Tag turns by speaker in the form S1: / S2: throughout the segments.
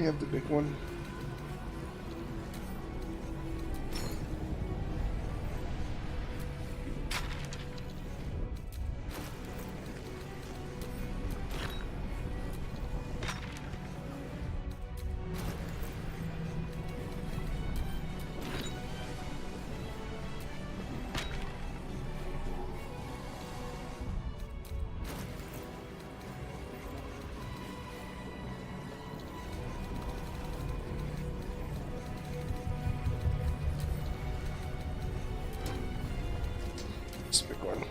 S1: you have the big one? This big one.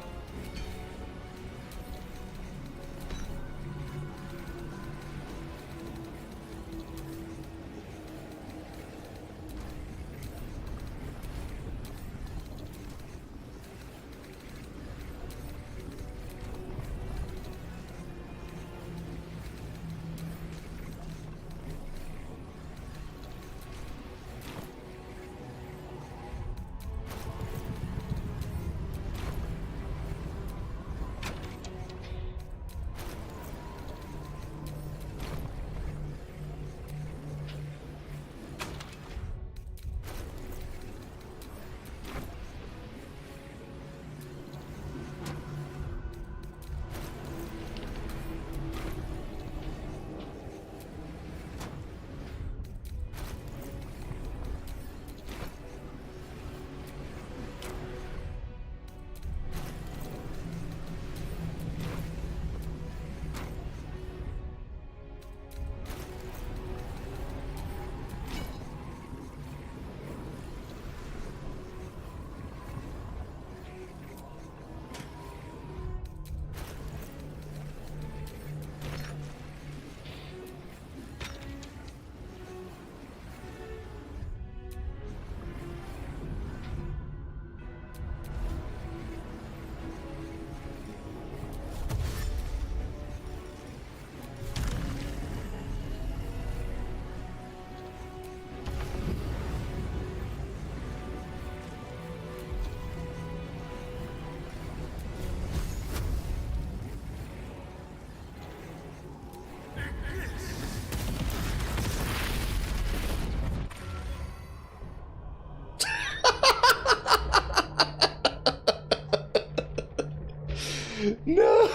S1: No!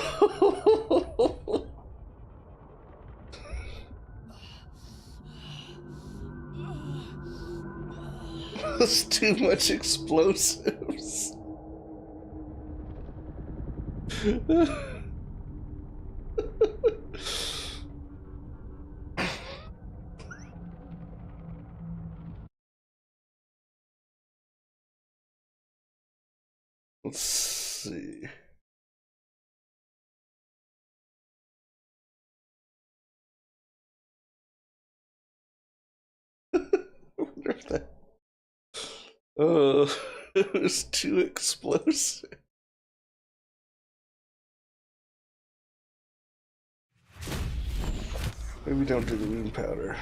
S1: That's too much explosives. Let's see. I wonder if that. Oh, it was too explosive. Maybe don't do the rune powder.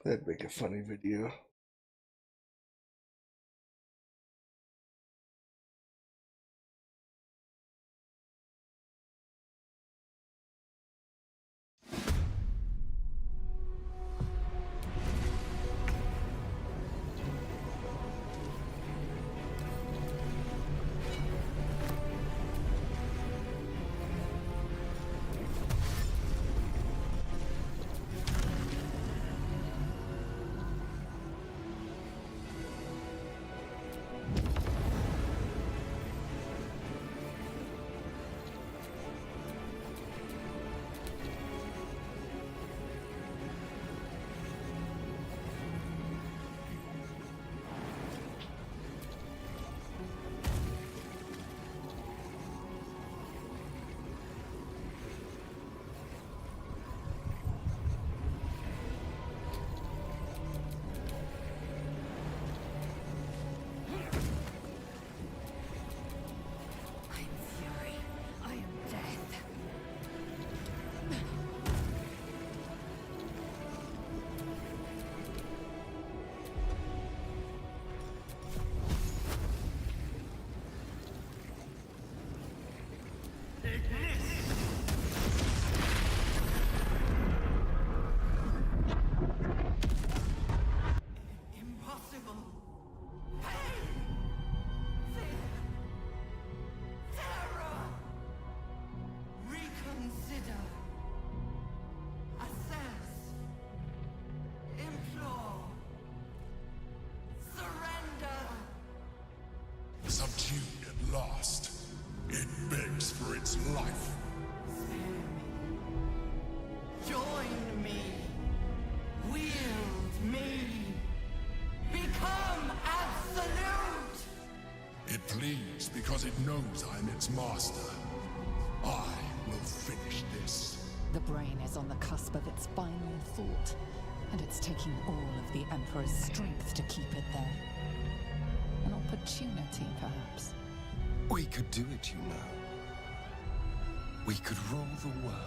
S1: That'd make a funny video.
S2: Impossible. Pain. Fear. Terror. Reconsider. Assess. Implore. Surrender.
S3: Subdued at last, it begs for its life.
S2: Spare me. Join me. Wield me. Become absolute.
S3: It pleads because it knows I'm its master. I will finish this.
S4: The brain is on the cusp of its final thought, and it's taking all of the Emperor's strength to keep it there. An opportunity, perhaps.
S5: We could do it, you know. We could rule the world.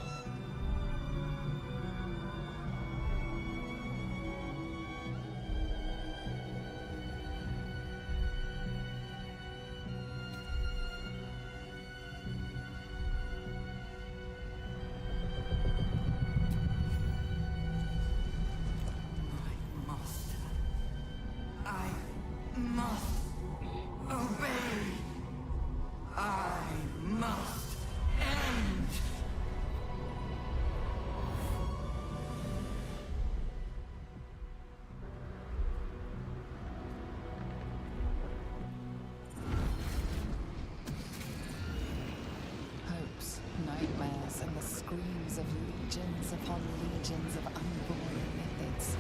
S2: I must obey. I must end.
S4: Hopes, nightmares, and the screams of legions upon legions of unborn mythics.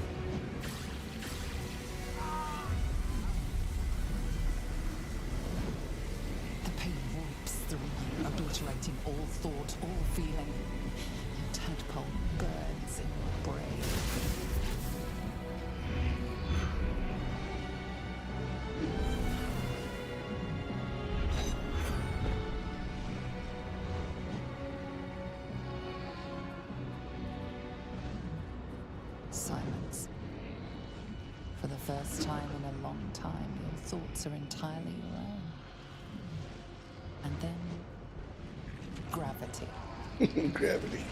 S4: The pain wipes through you, obliterating all thought, all feeling. Your tadpole burns in your brain. Silence. For the first time in a long time, your thoughts are entirely your own. And then, gravity.
S1: Gravity.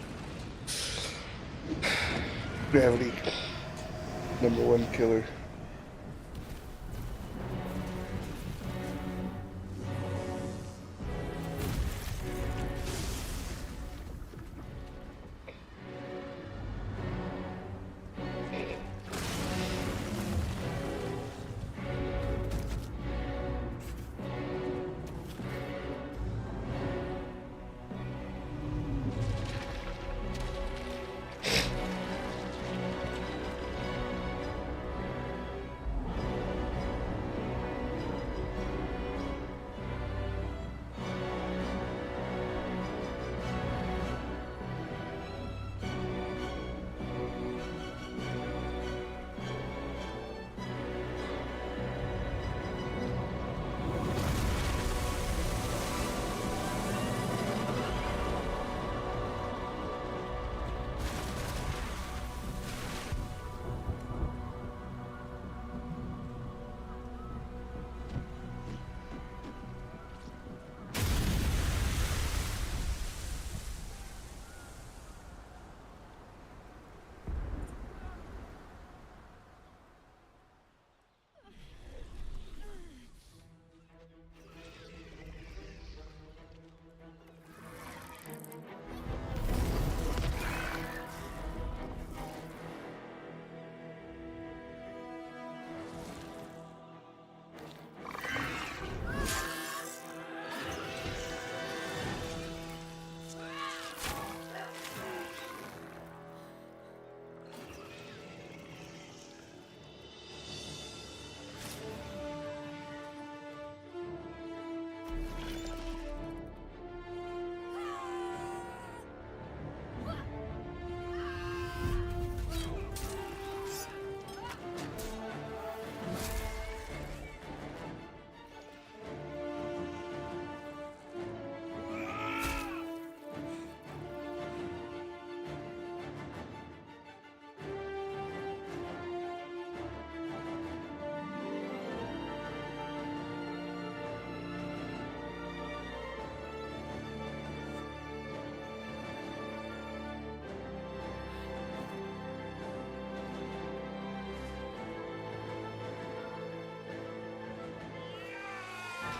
S1: Gravity. Number one killer.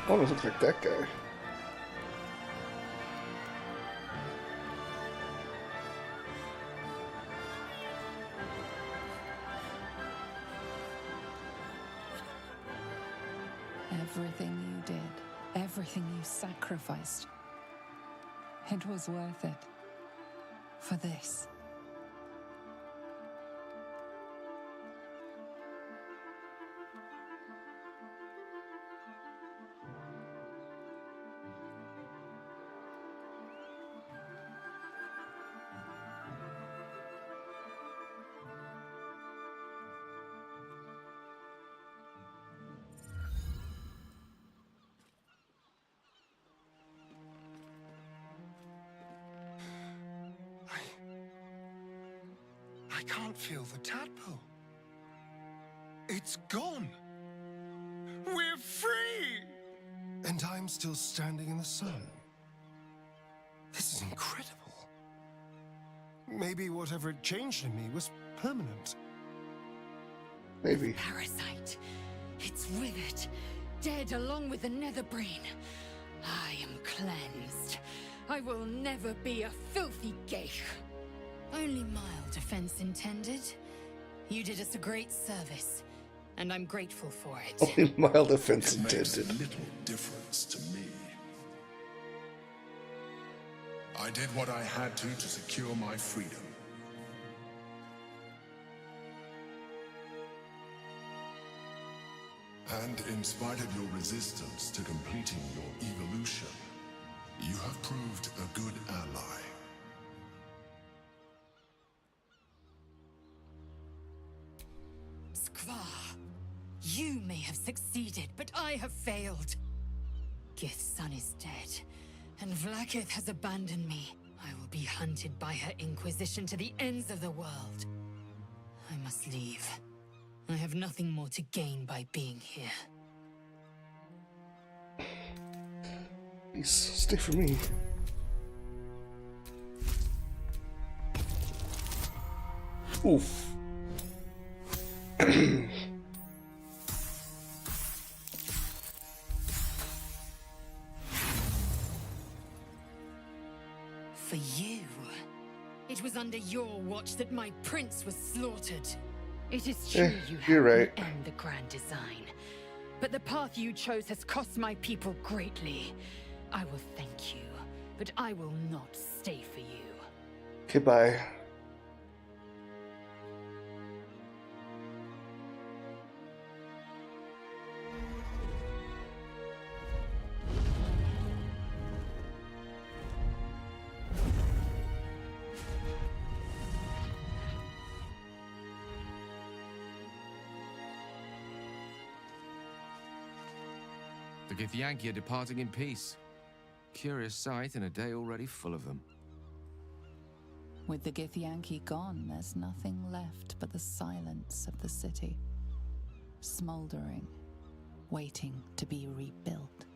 S1: Almost looks like that guy.
S4: Everything you did, everything you sacrificed, it was worth it. For this.
S5: I can't feel the tadpole. It's gone. We're free! And I'm still standing in the sun. This is incredible. Maybe whatever it changed in me was permanent.
S1: Maybe.
S6: Parasite. It's withered. Dead along with the nether brain. I am cleansed. I will never be a filthy geich. Only mild offense intended. You did us a great service, and I'm grateful for it.
S1: Only mild offense
S3: It makes
S1: intended.
S3: little difference to me. I did what I had to secure my freedom. And in spite of your resistance to completing your evolution, you have proved a good ally.
S6: Skvar, you may have succeeded, but I have failed. Gith's son is dead, and Vlaakith has abandoned me. I will be hunted by her Inquisition to the ends of the world. I must leave. I have nothing more to gain by being here.
S1: Please stay for me. Oof.
S6: For you. It was under your watch that my prince was slaughtered. It is true you
S1: you're
S6: helped
S1: right.
S6: me end the grand design. But the path you chose has cost my people greatly. I will thank you, but I will not stay for you.
S1: Okay, bye.
S7: The Githyanki are departing in peace. Curious sight in a day already full of them.
S4: With the Githyanki gone, there's nothing left but the silence of the city. Smoldering, waiting to be rebuilt.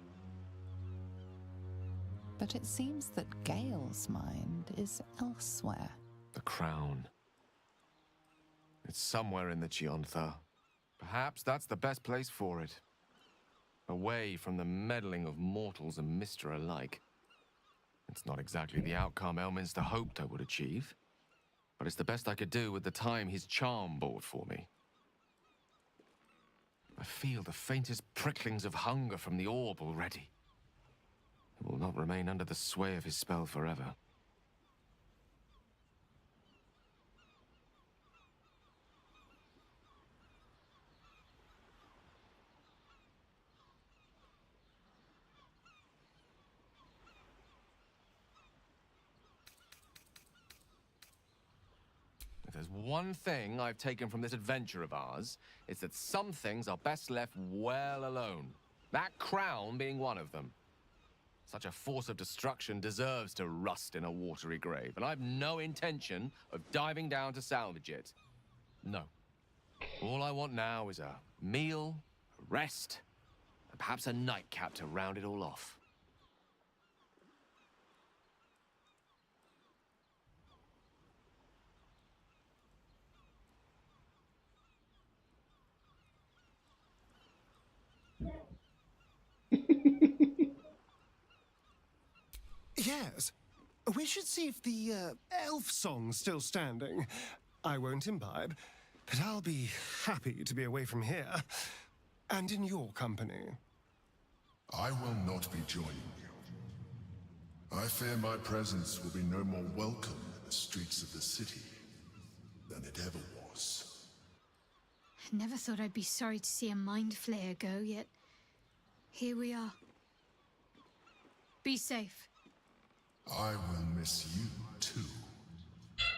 S4: But it seems that Gale's mind is elsewhere.
S7: The crown. It's somewhere in the Chiontha. Perhaps that's the best place for it. Away from the meddling of mortals and Mister alike. It's not exactly the outcome Elminster hoped I would achieve, but it's the best I could do with the time his charm bought for me. I feel the faintest pricklings of hunger from the orb already. It will not remain under the sway of his spell forever. If there's one thing I've taken from this adventure of ours, it's that some things are best left well alone. That crown being one of them. Such a force of destruction deserves to rust in a watery grave, and I've no intention of diving down to salvage it. No. All I want now is a meal, a rest, and perhaps a nightcap to round it all off.
S5: Yes. We should see if the elf song's still standing. I won't imbibe, but I'll be happy to be away from here. And in your company.
S3: I will not be joining you. I fear my presence will be no more welcome in the streets of the city than it ever was.
S8: I never thought I'd be sorry to see a mind flayer go, yet here we are. Be safe.
S3: I will miss you too.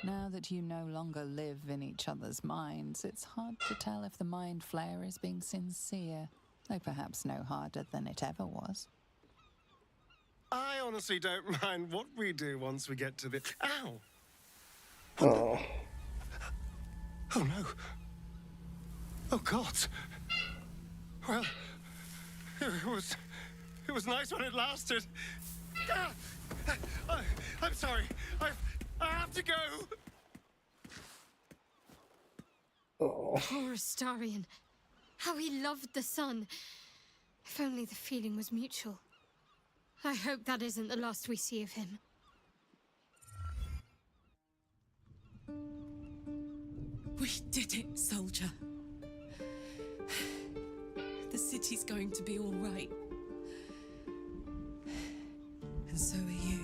S4: Now that you no longer live in each other's minds, it's hard to tell if the mind flayer is being sincere, though perhaps no harder than it ever was.
S5: I honestly don't mind what we do once we get to the... Ow!
S1: Oh.
S5: Oh no. Oh God. Well, it was nice when it lasted. Ah! I'm sorry. I have to go.
S1: Oh.
S8: Poor Astarion. How he loved the sun. If only the feeling was mutual. I hope that isn't the last we see of him.
S9: We did it, soldier. The city's going to be all right. And so are you.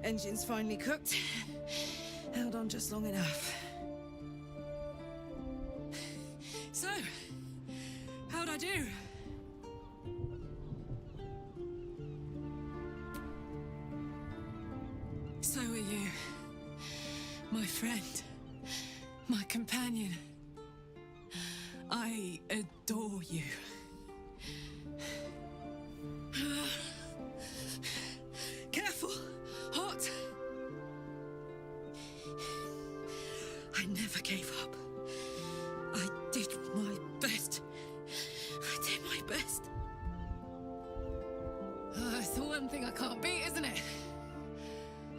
S9: Engine's finally cooked. Held on just long enough. So, how'd I do? So are you. My friend. My companion. I adore you. Careful! Hot! I never gave up. I did my best. I did my best. It's the one thing I can't beat, isn't it?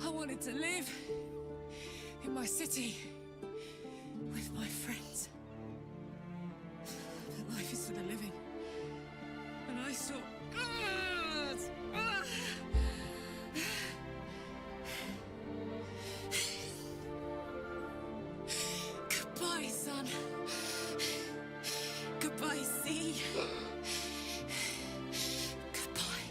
S9: I wanted to live in my city with my friends. But life is for the living. And I saw... Goodbye, son. Goodbye, sea. Goodbye.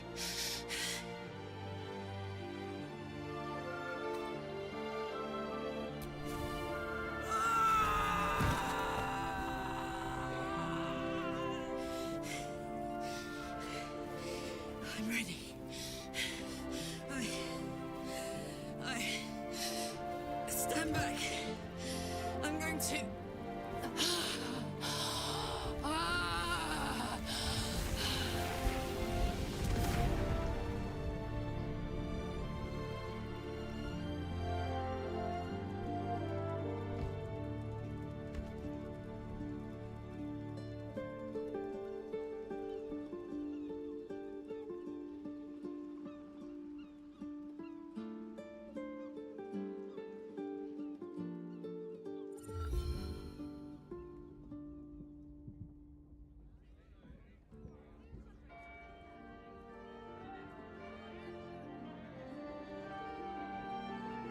S9: I'm ready. I stand back. I'm going to.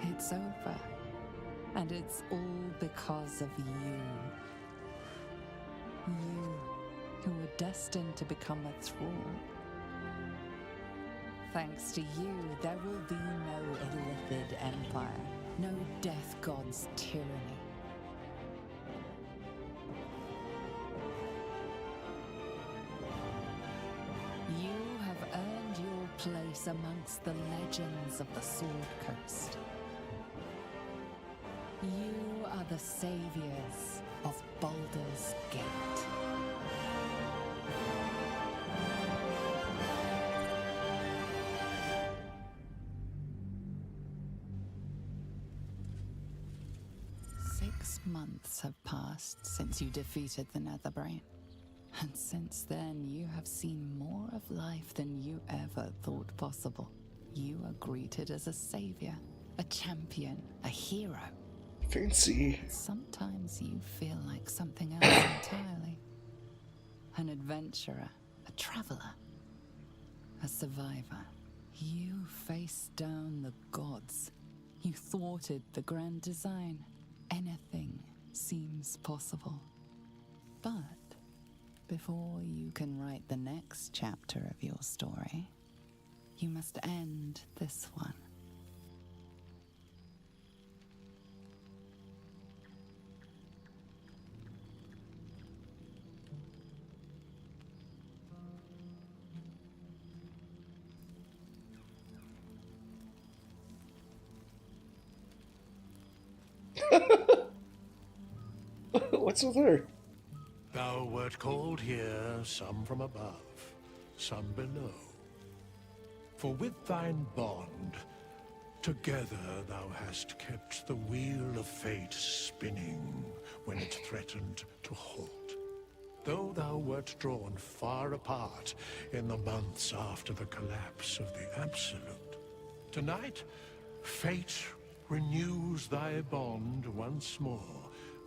S4: It's over. And it's all because of you. You, who were destined to become a thrall. Thanks to you, there will be no Illithid Empire, no Death God's tyranny. You have earned your place amongst the legends of the Sword Coast. You are the saviors of Baldur's Gate. Six months have passed since you defeated the Netherbrain. And since then, you have seen more of life than you ever thought possible. You are greeted as a savior, a champion, a hero.
S1: Fancy.
S4: Sometimes you feel like something else entirely. An adventurer, a traveler, a survivor. You faced down the gods. You thwarted the grand design. Anything seems possible. But before you can write the next chapter of your story, you must end this one.
S1: What's with her?
S10: Thou wert called here, some from above, some below. For with thine bond, together thou hast kept the wheel of fate spinning when it threatened to halt. Though thou wert drawn far apart in the months after the collapse of the Absolute, tonight, fate renews thy bond once more.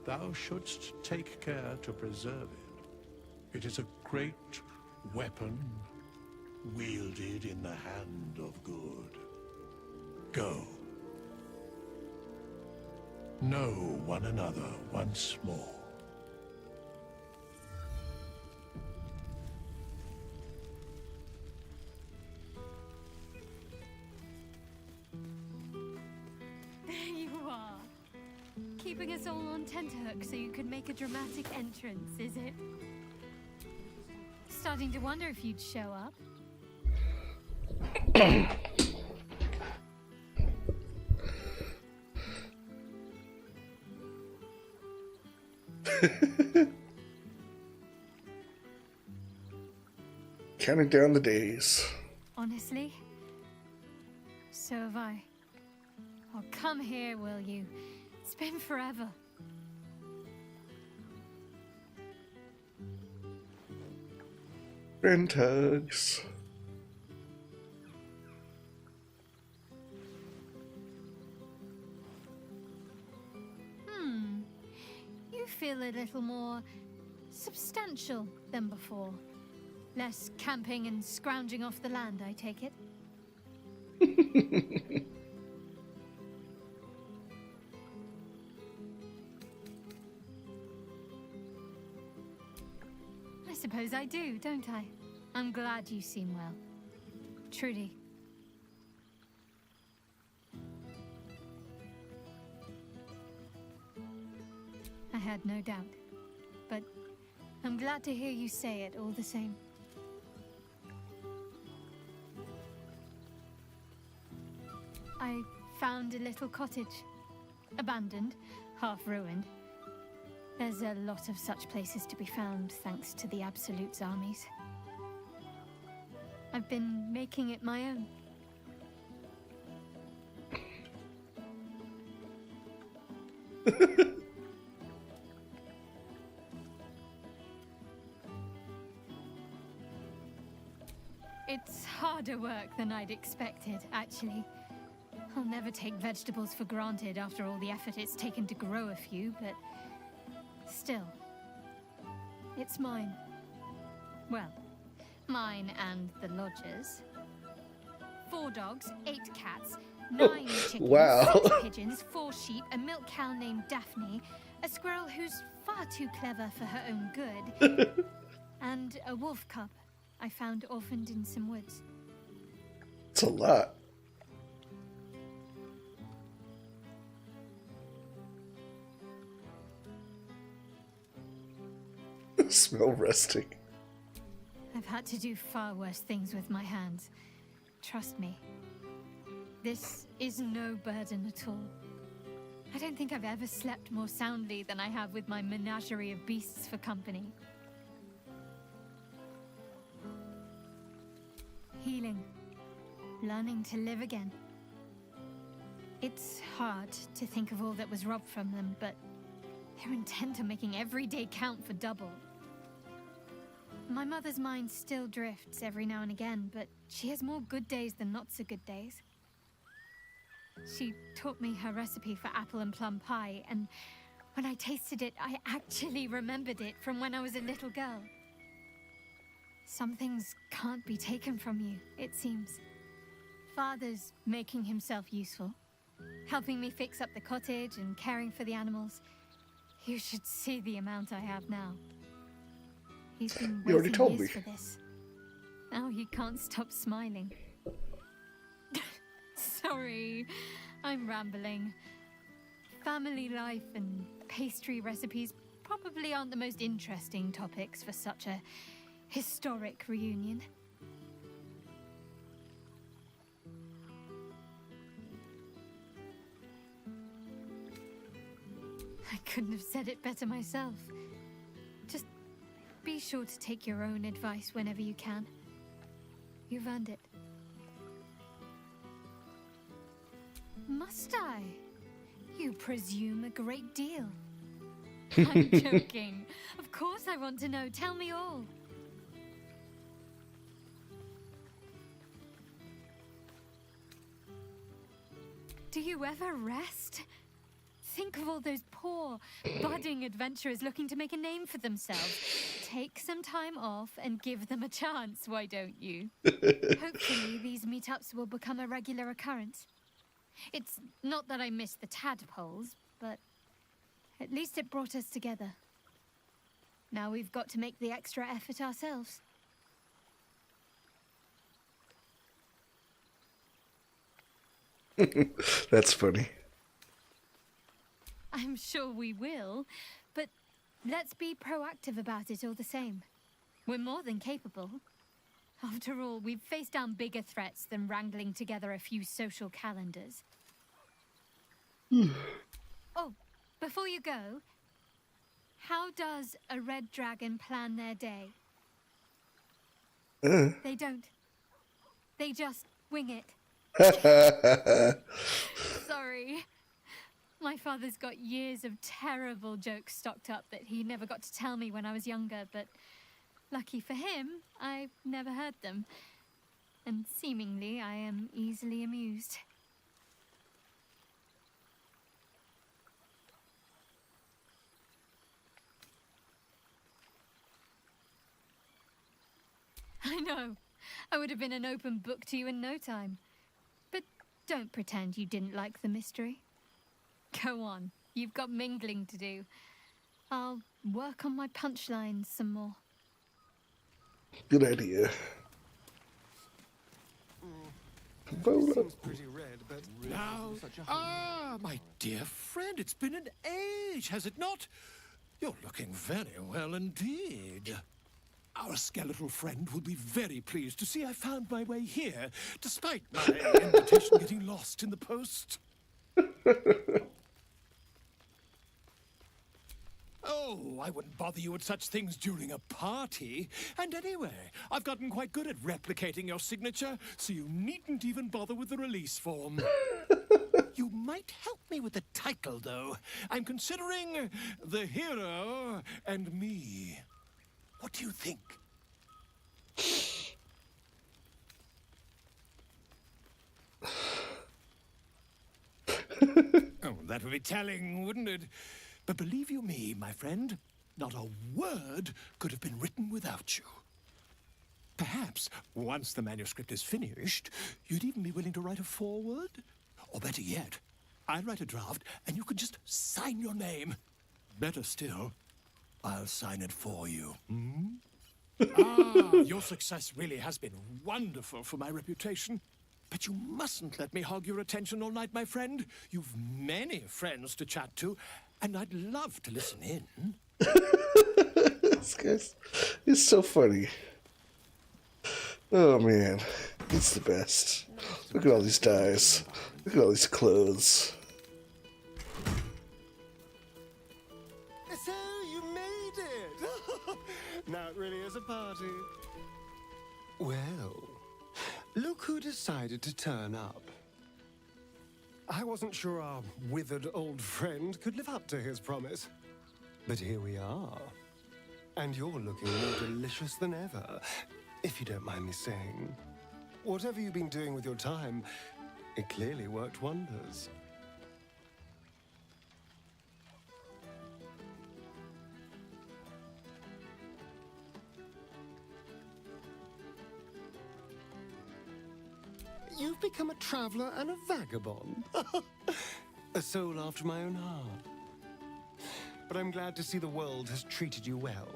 S10: Thou shouldst take care to preserve it. It is a great weapon wielded in the hand of good. Go. Know one another once more.
S8: There you are. Keeping us all on tenterhooks so you could make a dramatic entrance, is it? Starting to wonder if you'd show up.
S1: Counting down the days.
S8: Honestly, so have I. Oh, come here, will you? It's been forever.
S1: Friend hugs.
S8: You feel a little more substantial than before. Less camping and scrounging off the land, I take it. I suppose I do, don't I? I'm glad you seem well. Truly. I had no doubt, but I'm glad to hear you say it all the same. I found a little cottage. Abandoned, half ruined. There's a lot of such places to be found thanks to the Absolute's armies. I've been making it my own. It's harder work than I'd expected, actually. I'll never take vegetables for granted after all the effort it's taken to grow a few, but still, it's mine. Well, mine and the lodger's. 4 dogs, 8 cats, 9 chickens,
S1: Wow.
S8: 6 pigeons, 4 sheep, a milk cow named Daphne, a squirrel who's far too clever for her own good, and a wolf cub I found orphaned in some woods.
S1: It's a lot. Smell resting.
S8: I've had to do far worse things with my hands. Trust me. This is no burden at all. I don't think I've ever slept more soundly than I have with my menagerie of beasts for company. Healing. Learning to live again. It's hard to think of all that was robbed from them, but they're intent on making every day count for double. My mother's mind still drifts every now and again, but she has more good days than not so good days. She taught me her recipe for apple and plum pie, and when I tasted it, I actually remembered it from when I was a little girl. Some things can't be taken from you, it seems. Father's making himself useful, helping me fix up the cottage and caring for the animals. You should see the amount I have now. He's been
S1: You already
S8: waiting
S1: told
S8: years
S1: me.
S8: for this. Now he can't stop smiling. Sorry, I'm rambling. Family life and pastry recipes probably aren't the most interesting topics for such a historic reunion. I couldn't have said it better myself. Just be sure to take your own advice whenever you can. You've earned it. Must I? You presume a great deal. I'm joking. Of course I want to know. Tell me all. Do you ever rest? Think of all those poor, budding adventurers looking to make a name for themselves. Take some time off and give them a chance, why don't you? Hopefully these meetups will become a regular occurrence. It's not that I miss the tadpoles, but at least it brought us together. Now we've got to make the extra effort ourselves.
S1: That's funny.
S8: I'm sure we will, but let's be proactive about it all the same. We're more than capable. After all, we've faced down bigger threats than wrangling together a few social calendars. Oh, before you go, how does a red dragon plan their day? They don't. They just wing it. Sorry. My father's got years of terrible jokes stocked up that he never got to tell me when I was younger, but lucky for him, I've never heard them. And seemingly, I am easily amused. I know. I would have been an open book to you in no time. But don't pretend you didn't like the mystery. Go on. You've got mingling to do. I'll work on my punchlines some more.
S1: Good idea.
S5: It seems pretty red, but
S10: Now, my dear friend, it's been an age, has it not? You're looking very well indeed. Our skeletal friend will be very pleased to see I found my way here, despite my invitation getting lost in the post. Oh, I wouldn't bother you with such things during a party. And anyway, I've gotten quite good at replicating your signature, so you needn't even bother with the release form. You might help me with the title, though. I'm considering The Hero and Me. What do you think? Oh, that would be telling, wouldn't it? But believe you me, my friend, not a word could have been written without you. Perhaps, once the manuscript is finished, you'd even be willing to write a foreword? Or better yet, I'll write a draft and you can just sign your name. Better still, I'll sign it for you. Your success really has been wonderful for my reputation. But you mustn't let me hog your attention all night, my friend. You've many friends to chat to, and I'd love to listen in.
S1: This guy's is so funny. Oh man, it's the best. Look at all these dyes. Look at all these clothes.
S5: so you made it! Now it really is a party. Well, look who decided to turn up. I wasn't sure our withered old friend could live up to his promise. But here we are. And you're looking more delicious than ever, if you don't mind me saying. Whatever you've been doing with your time, It clearly worked wonders. You've become a traveler and a vagabond. A soul after my own heart. But I'm glad to see the world has treated you well.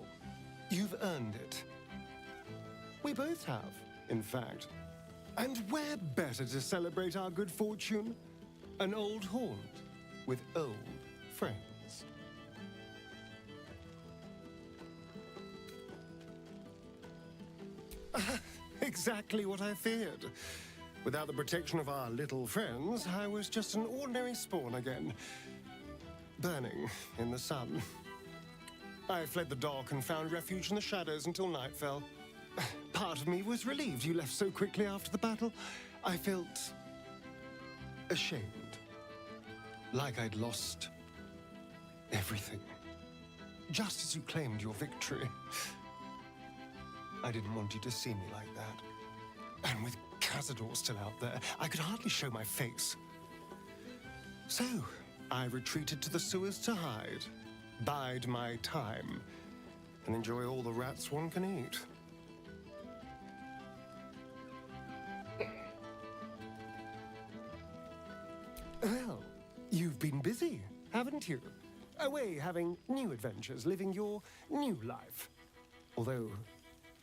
S5: You've earned it. We both have, in fact. And where better to celebrate our good fortune? An old haunt with old friends. Exactly what I feared. Without the protection of our little friends, I was just an ordinary spawn again. Burning in the sun. I fled the dock and found refuge in the shadows until night fell. Part of me was relieved you left so quickly after the battle. I felt ashamed. Like I'd lost everything. Just as you claimed your victory. I didn't want you to see me like that. And with Cazador still out there, I could hardly show my face. So, I retreated to the sewers to hide, bide my time, and enjoy all the rats one can eat. Well, you've been busy, haven't you? Away having new adventures, living your new life. Although,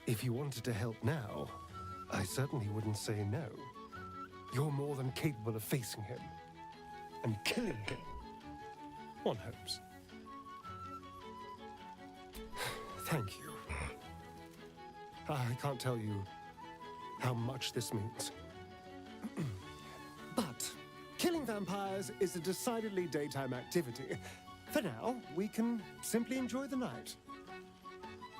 S5: if you wanted to help now, I certainly wouldn't say no. You're more than capable of facing him and killing him. One hopes. Thank you. I can't tell you how much this means. But killing vampires is a decidedly daytime activity. For now, we can simply enjoy the night.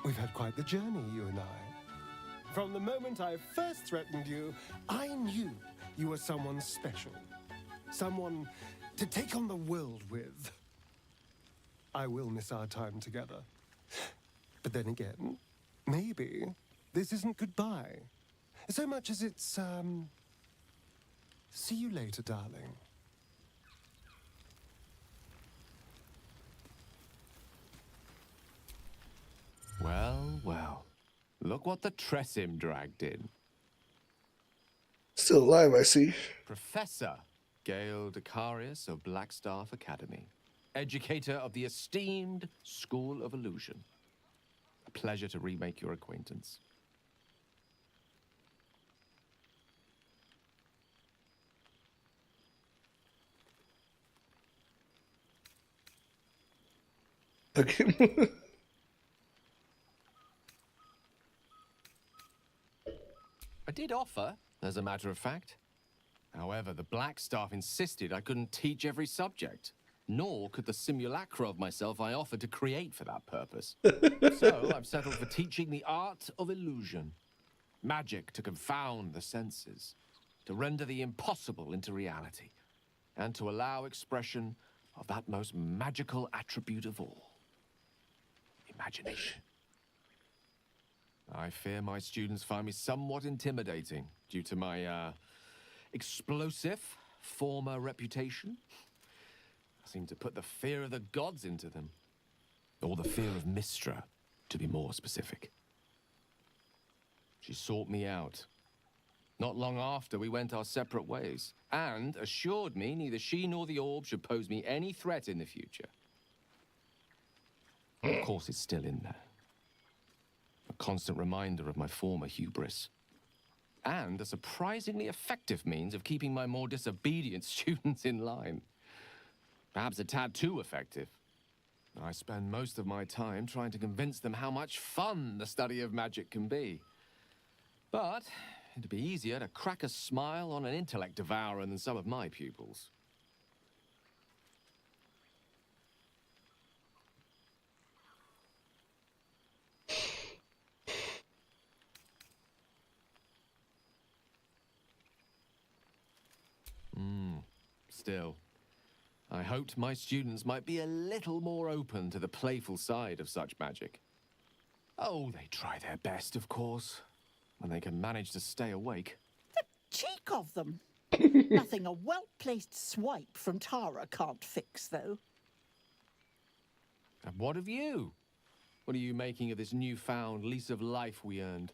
S5: We've had quite the journey, you and I. From the moment I first threatened you, I knew you were someone special. Someone to take on the world with. I will miss our time together. But then again, maybe this isn't goodbye. So much as it's, see you later, darling.
S7: Well, well. Look what the Tressim dragged in.
S1: Still alive, I see.
S7: Professor Gale Decarius of Blackstaff Academy. Educator of the esteemed School of Illusion. A pleasure to remake your acquaintance.
S1: Okay.
S7: I did offer, as a matter of fact. However, the Blackstaff insisted I couldn't teach every subject, nor could the simulacra of myself I offered to create for that purpose. So I've settled for teaching the art of illusion. Magic to confound the senses, to render the impossible into reality, and to allow expression of that most magical attribute of all, imagination. I fear my students find me somewhat intimidating due to my, explosive former reputation. I seem to put the fear of the gods into them. Or the fear of Mystra, to be more specific. She sought me out. Not long after, we went our separate ways, and assured me neither she nor the orb should pose me any threat in the future. Of course, it's still in there. A constant reminder of my former hubris. And a surprisingly effective means of keeping my more disobedient students in line. Perhaps a tad too effective. I spend most of my time trying to convince them how much fun the study of magic can be. But it'd be easier to crack a smile on an intellect devourer than some of my pupils. Still, I hoped my students might be a little more open to the playful side of such magic. Oh, they try their best, of course, when they can manage to stay awake.
S11: Cheek of them! Nothing a well-placed swipe from Tara can't fix, though.
S7: And what of you? What are you making of this newfound lease of life we earned?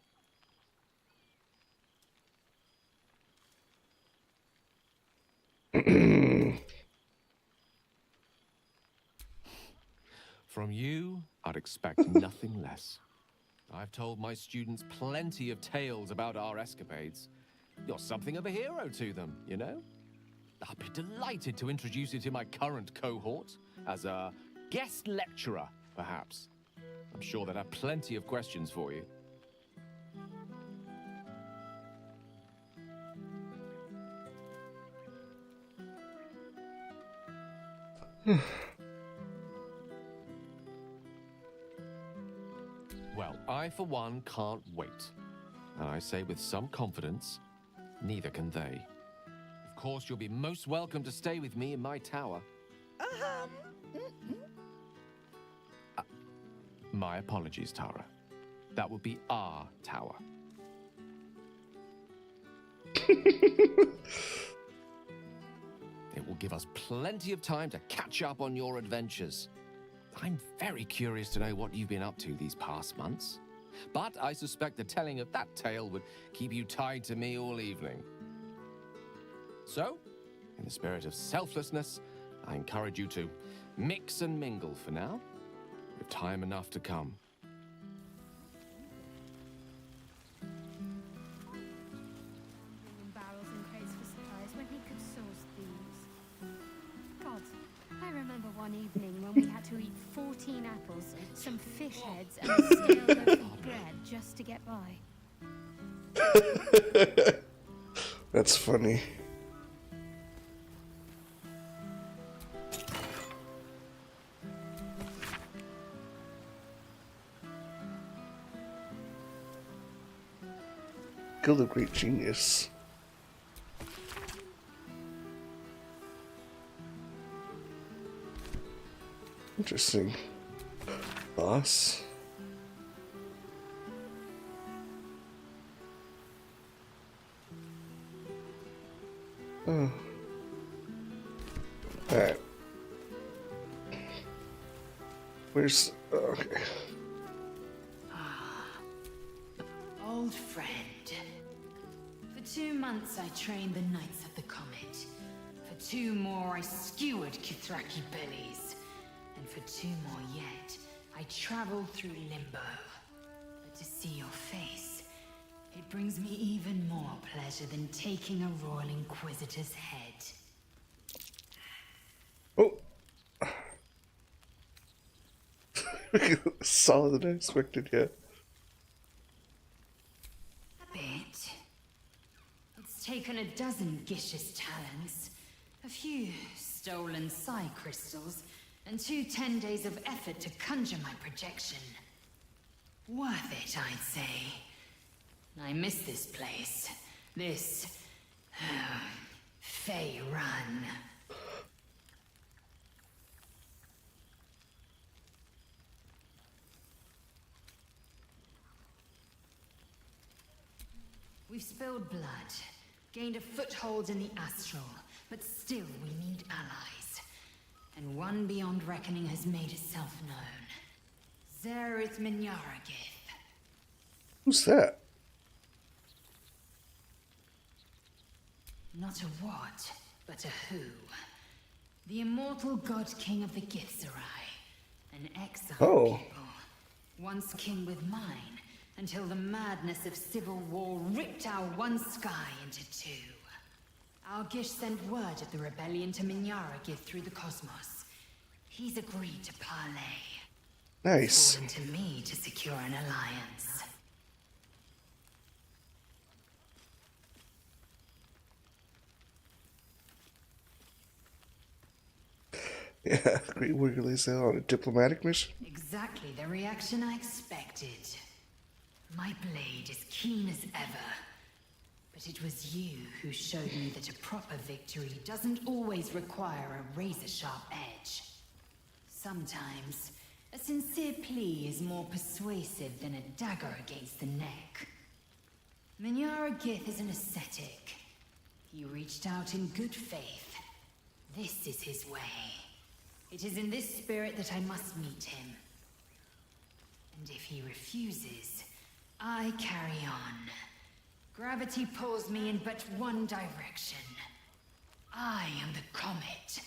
S7: From you, I'd expect nothing less. I've told my students plenty of tales about our escapades. You're something of a hero to them, you know? I'll be delighted to introduce you to my current cohort as a guest lecturer, perhaps. I'm sure they'd have plenty of questions for you. Well, I, for one, can't wait. And I say with some confidence, neither can they. Of course, you'll be most welcome to stay with me in my tower. My apologies, Tara. That would be our tower. It will give us plenty of time to catch up on your adventures. I'm very curious to know what you've been up to these past months. But I suspect the telling of that tale would keep you tied to me all evening. So, in the spirit of selflessness, I encourage you to mix and mingle for now, with time enough to come.
S8: Barrels and crates for supplies when he could source these. God, I remember one evening when we had to eat 14 apples, some fish heads, and a stale loaf of bread just to get by.
S1: That's funny. Guild of Great Genius. Interesting. Boss. Oh. Alright. Where's... okay.
S6: Old friend. For 2 months I trained the Knights of the Comet. For 2 more I skewered Kithraki bellies. And for 2 more yet, I traveled through Limbo. But to see your face, it brings me even more pleasure than taking a Royal Inquisitor's head.
S1: Oh! Solid than I expected, yeah.
S6: A bit. It's taken a dozen Gish's talents, a few stolen psi crystals, and 2 10 days of effort to conjure my projection. Worth it, I'd say. I miss this place. This... Fey Run. We've spilled blood, gained a foothold in the astral, but still we need allies. And one beyond reckoning has made itself known. Zerith Minyaragith.
S1: Who's that?
S6: Not a what, but a who. The immortal god king of the Githzerai. An exiled people. Once king with mine, until the madness of civil war ripped our one sky into 2. Our Gish sent word of the rebellion to Minyaragith through the cosmos. He's agreed to parley.
S1: Nice.
S6: It's fallen to me to secure an alliance.
S1: Yeah, Great Wiggly's out on a diplomatic mission.
S6: Exactly the reaction I expected. My blade is keen as ever. But it was you who showed me that a proper victory doesn't always require a razor-sharp edge. Sometimes, a sincere plea is more persuasive than a dagger against the neck. Minyaragith is an ascetic. He reached out in good faith. This is his way. It is in this spirit that I must meet him. And if he refuses, I carry on. Gravity pulls me in but one direction. I am the comet.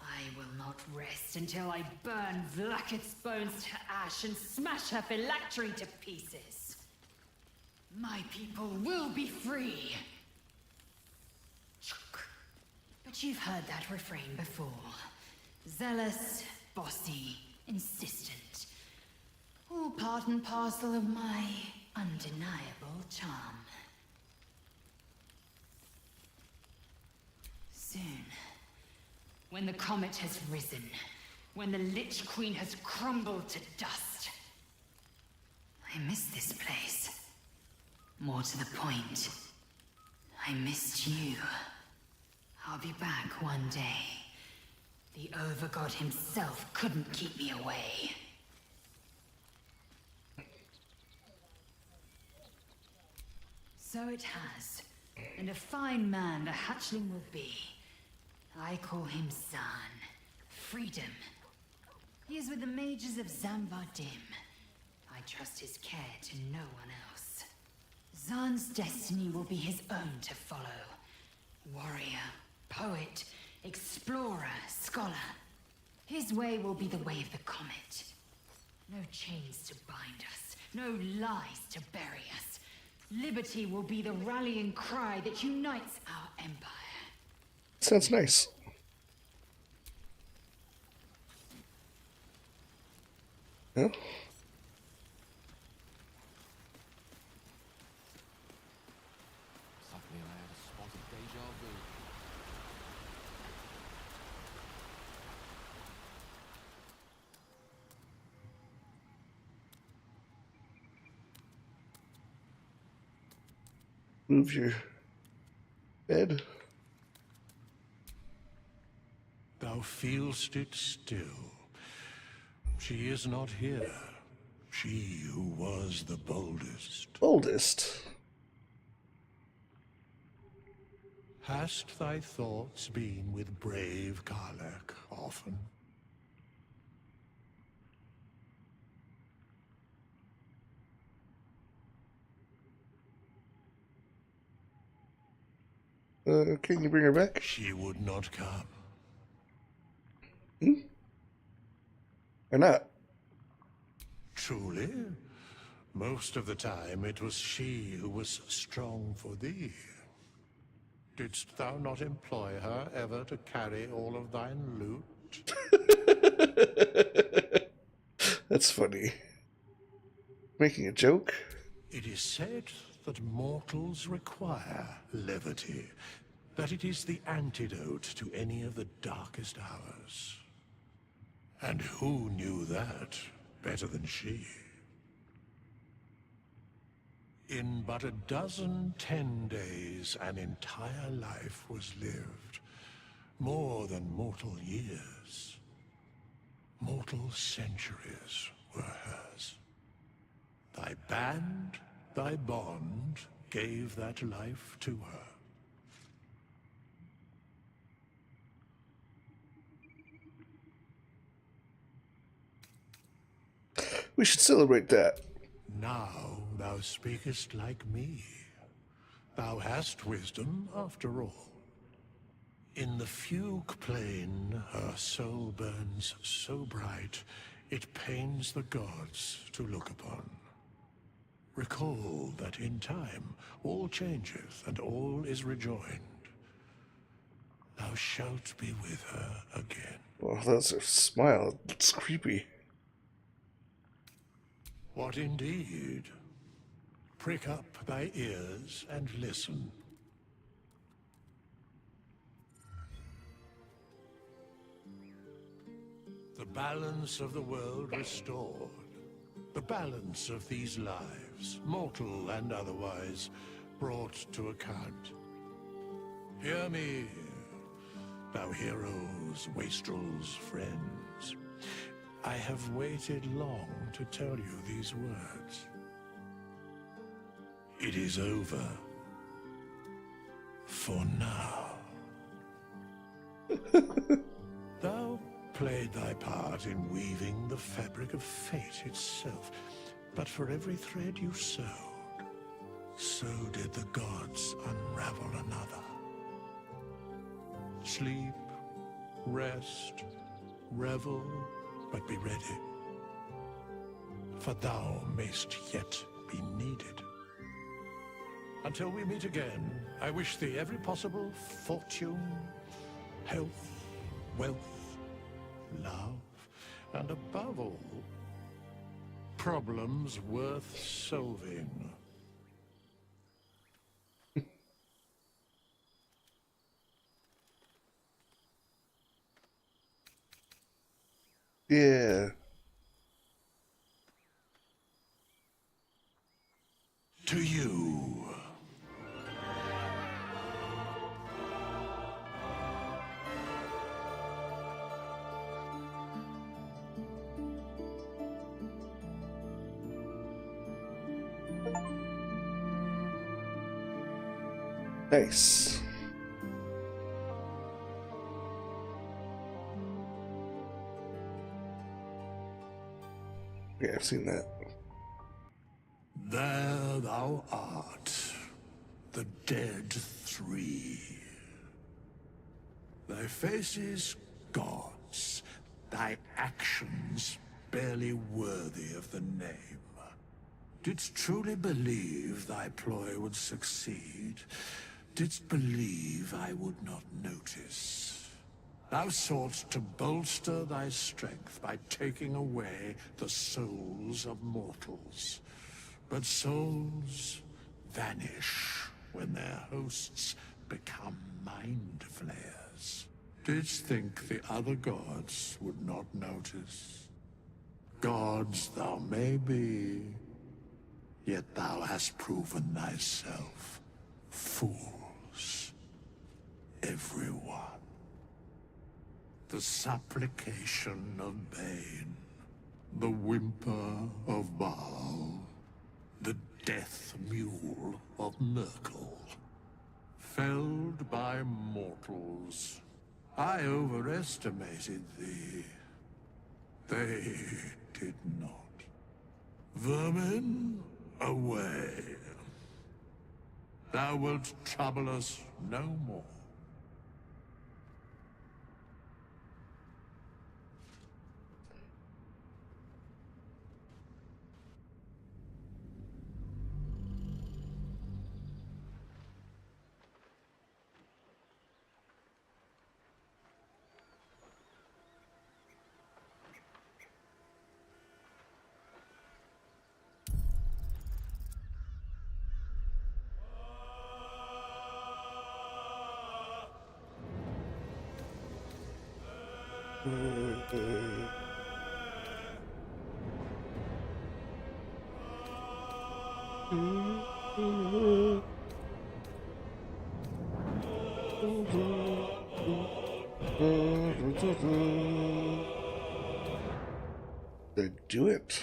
S6: I will not rest until I burn Vlaakith's bones to ash and smash her phylactery to pieces. My people will be free. But you've heard that refrain before. Zealous, bossy, insistent. All part and parcel of my undeniable charm. Soon, when the comet has risen, when the Lich Queen has crumbled to dust, I miss this place. More to the point, I missed you. I'll be back one day. The Overgod himself couldn't keep me away. So it has. And a fine man the hatchling will be. I call him Zaan. Freedom. He is with the mages of Zambardim. I trust his care to no one else. Zaan's destiny will be his own to follow. Warrior, poet, explorer, scholar. His way will be the way of the comet. No chains to bind us, no lies to bury us. Liberty will be the rallying cry that unites our empire.
S1: Sounds nice. Yeah.
S7: Suddenly I had a spot of deja vu.
S1: Move your bed.
S10: Thou feelst it still. She is not here. She who was the boldest.
S1: Boldest.
S10: Hast thy thoughts been with brave Karlach often?
S1: Can you bring her back?
S10: She would not come.
S1: Or not?
S10: Truly? Most of the time it was she who was strong for thee. Didst thou not employ her ever to carry all of thine loot?
S1: That's funny. Making a joke?
S10: It is said that mortals require levity, that it is the antidote to any of the darkest hours. And who knew that better than she? In but a dozen 10 days, an entire life was lived. More than mortal years. Mortal centuries were hers. Thy band, thy bond, gave that life to her.
S1: We should celebrate that.
S10: Now thou speakest like me. Thou hast wisdom, after all. In the fugue plane, her soul burns so bright, it pains the gods to look upon. Recall that in time, all changeth and all is rejoined. Thou shalt be with her again.
S1: Well, that's her smile. It's creepy.
S10: What indeed? Prick up thy ears and listen. The balance of the world restored. The balance of these lives, mortal and otherwise, brought to account. Hear me, thou heroes, wastrels, friends. I have waited long to tell you these words. It is over. For now. Thou played thy part in weaving the fabric of fate itself, but for every thread you sewed, so did the gods unravel another. Sleep, rest, revel, but be ready, for thou mayst yet be needed. Until we meet again, I wish thee every possible fortune, health, wealth, love, and above all, problems worth solving.
S1: Yeah.
S10: To you.
S1: Nice. Yeah, I've seen that.
S10: There thou art, the dead three. Thy faces gods, thy actions barely worthy of the name. Didst truly believe thy ploy would succeed? Didst believe I would not notice? Thou soughtst to bolster thy strength by taking away the souls of mortals. But souls vanish when their hosts become mind flayers. Didst think the other gods would not notice? Gods thou may be, yet thou hast proven thyself fools, everyone. The supplication of Bane, the whimper of Baal, the death mule of Merkel. Felled by mortals, I overestimated thee. They did not. Vermin, away. Thou wilt trouble us no more.
S1: They do it.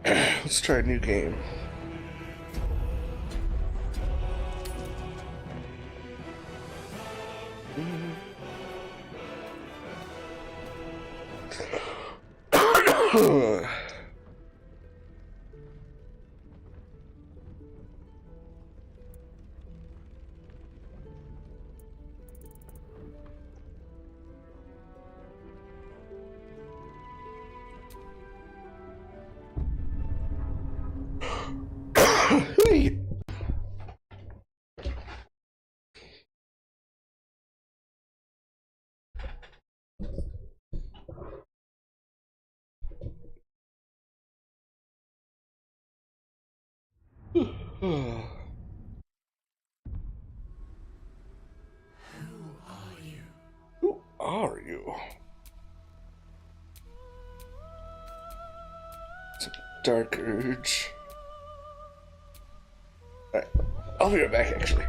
S1: Let's try a new game. Who are you? Dark Urge. Alright, I'll be right back actually.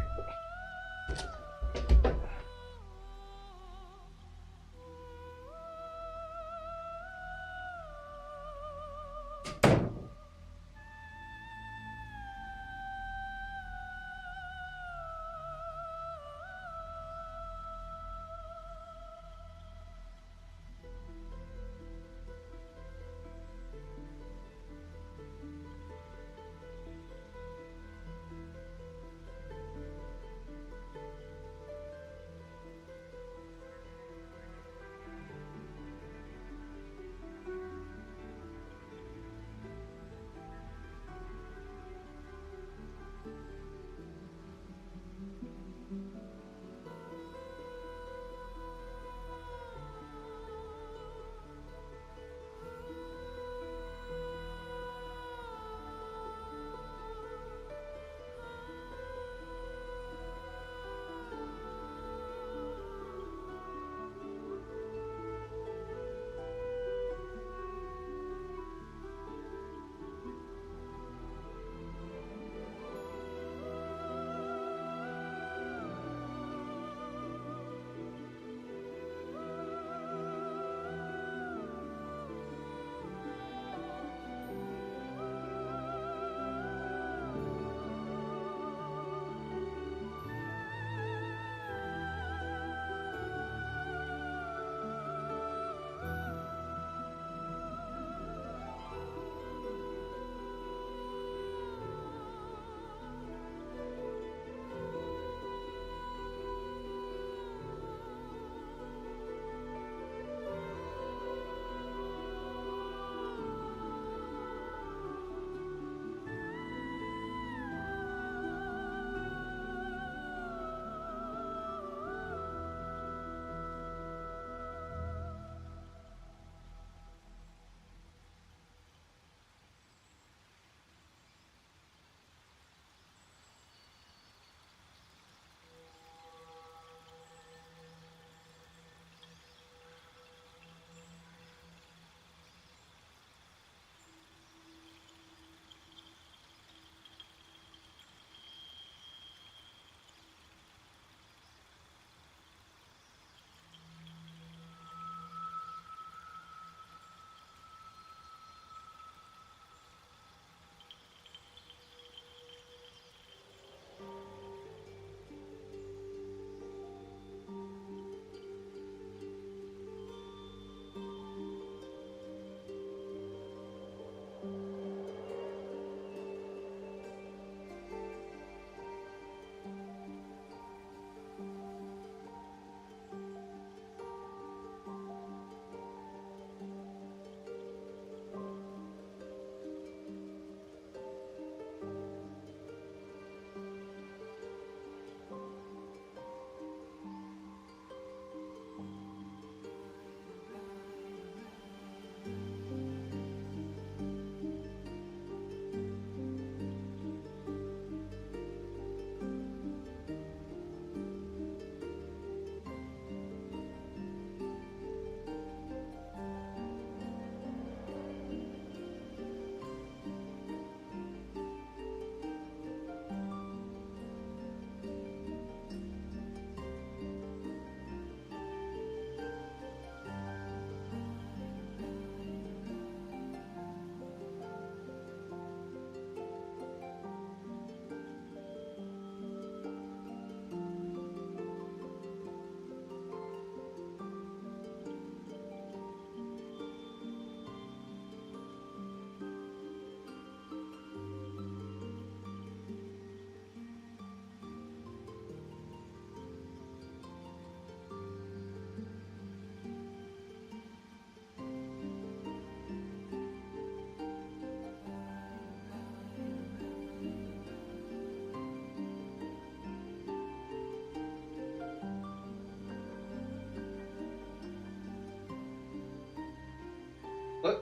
S1: What?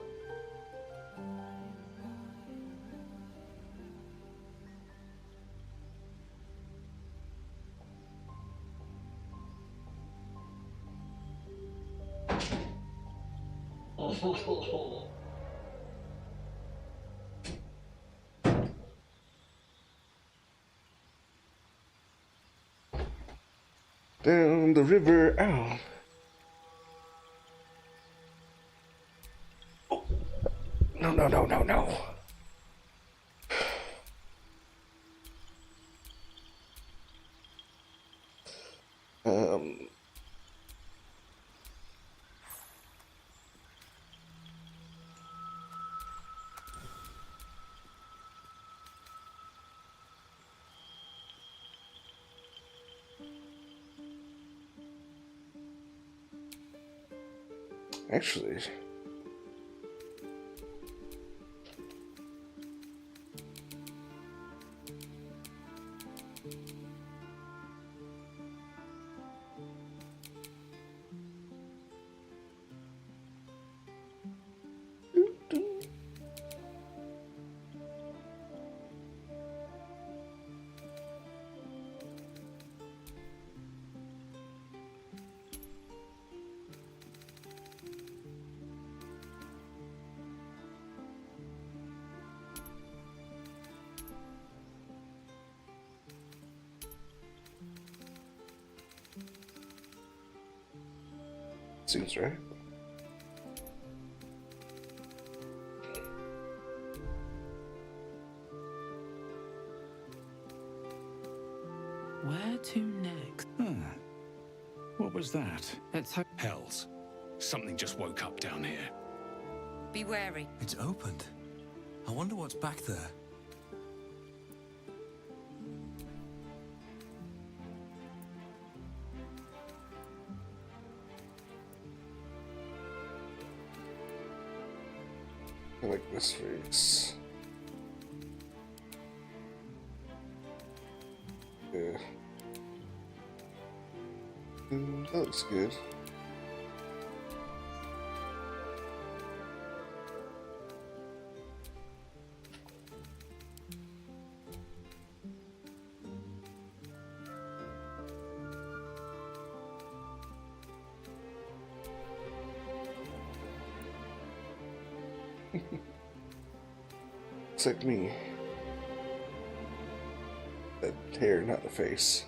S1: Down the river. Ow. Oh. No, no, no, no, no. Actually, seems right.
S12: Where to next?
S13: What was that?
S12: Let's hope.
S13: Hells. Something just woke up down here.
S6: Be wary.
S14: It's opened. I wonder what's back there.
S1: I like this face. Yeah. That looks good. Looks like me. The hair, not the face.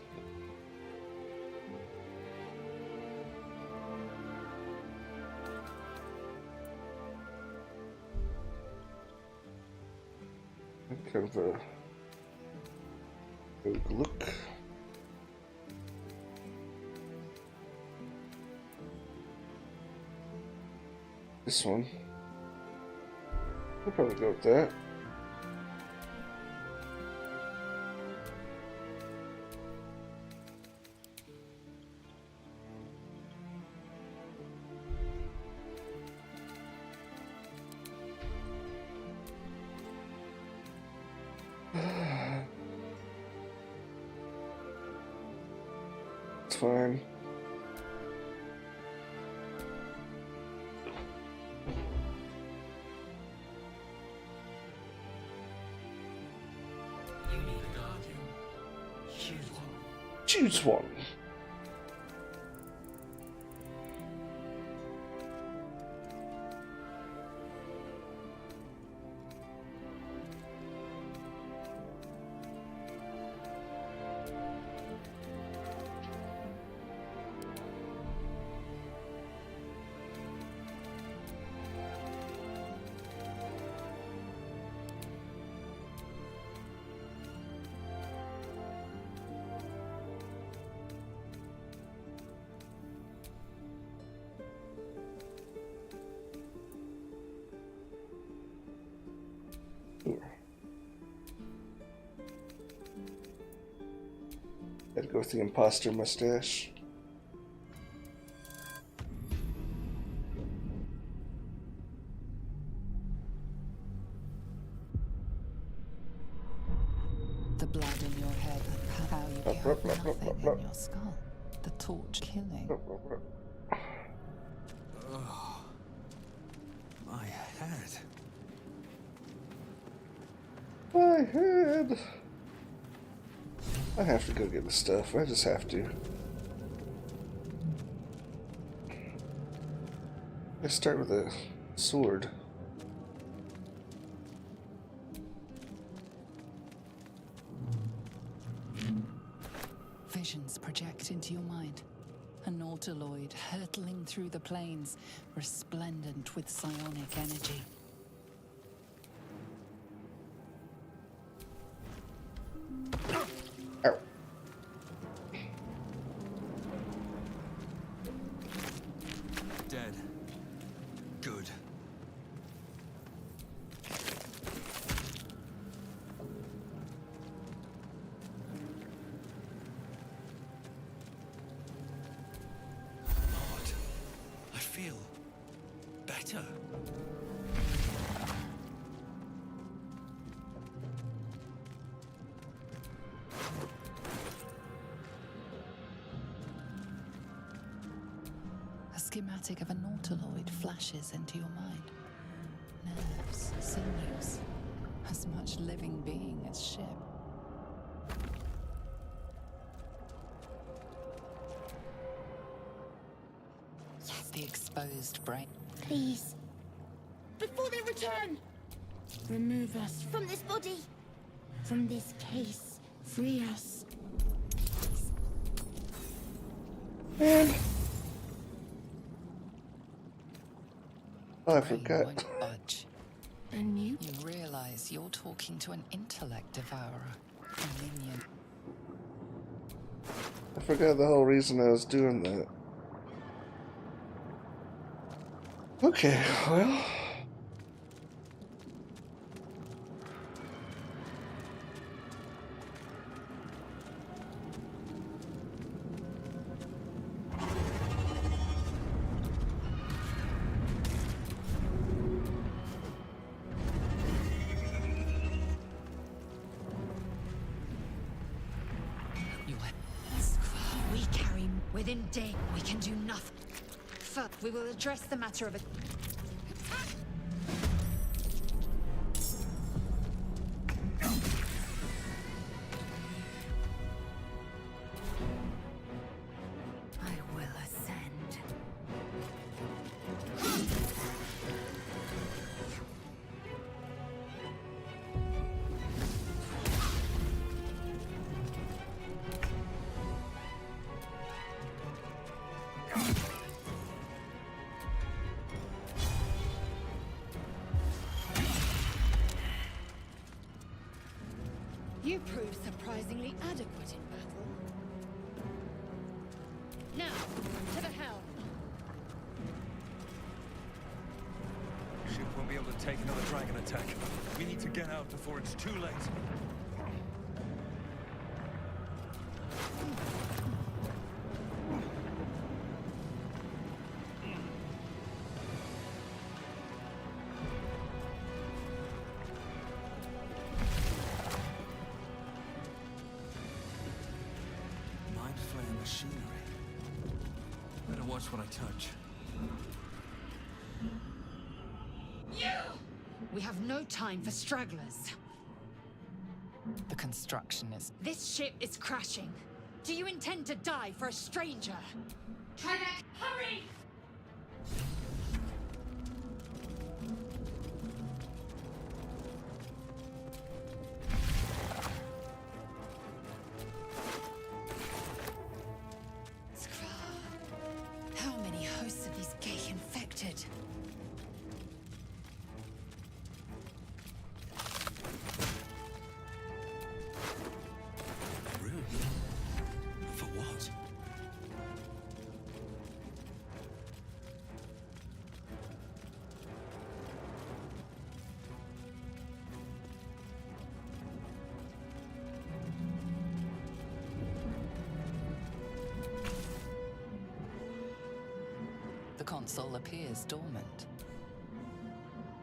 S1: Kind of a good look. This one. I'll probably go with that. It's fine.
S12: You need a guardian. Choose one.
S1: Choose one. Gotta go with the imposter mustache.
S4: The blood in your head, how you have nothing in your skull. The torch killing.
S14: Oh, my head.
S1: My head. I have to go get the stuff. I just have to. I start with a sword.
S4: Feel Visions project into your mind. An Nautiloid hurtling through the plains, resplendent with psionic energy.
S1: Ow.
S14: Dead. Good. Lord, I feel better.
S4: A schematic of a Nautiloid flashes into your mind. Nerves, sinews, as much living being as ship. The exposed brain.
S15: Please. Before they return! Remove us from this body. From this case. Free us.
S1: Man. Oh, I
S4: Brain
S1: forgot.
S4: won't budge.
S15: And you?
S4: You realize you're talking to an intellect devourer, a minion.
S1: I forgot the whole reason I was doing that. Okay, well.
S6: We carry within day. We can do nothing. First, we will address the matter of it. I will ascend. You proved surprisingly adequate in battle. Now, to the helm.
S14: Ship won't be able to take another dragon attack. We need to get out before it's too late. Mind flare machinery. Better watch what I touch.
S6: We have no time for stragglers.
S4: The construction is.
S6: This ship is crashing. Do you intend to die for a stranger? Tribeca, hurry! Skrull, how many hosts of these gay infected?
S14: Room? For what?
S4: The console appears dormant.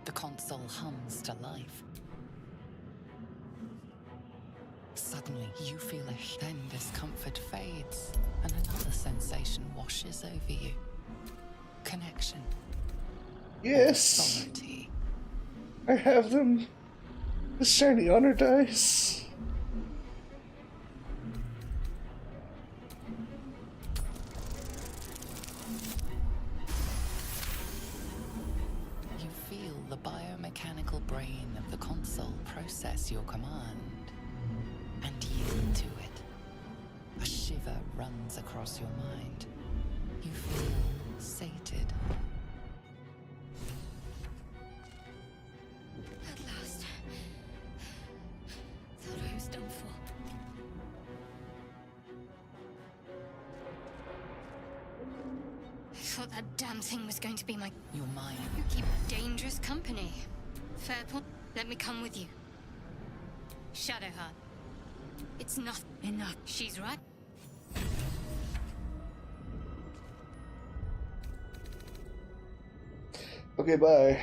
S4: The console hums to life. Suddenly, you feel then discomfort fades, and another sensation washes over you. Connection.
S1: Yes.
S4: Authority.
S1: I have them. The shiny honor dice.
S4: You feel the biomechanical brain of the console process your command and yield to it. A shiver runs across your mind. You feel sated.
S8: At last. Thought I was done for. I thought that damn thing was going to be my...
S4: Your mind.
S8: You keep dangerous company. Fair point. Let me come with you. Shadowheart. It's not enough. She's right.
S1: Okay, bye.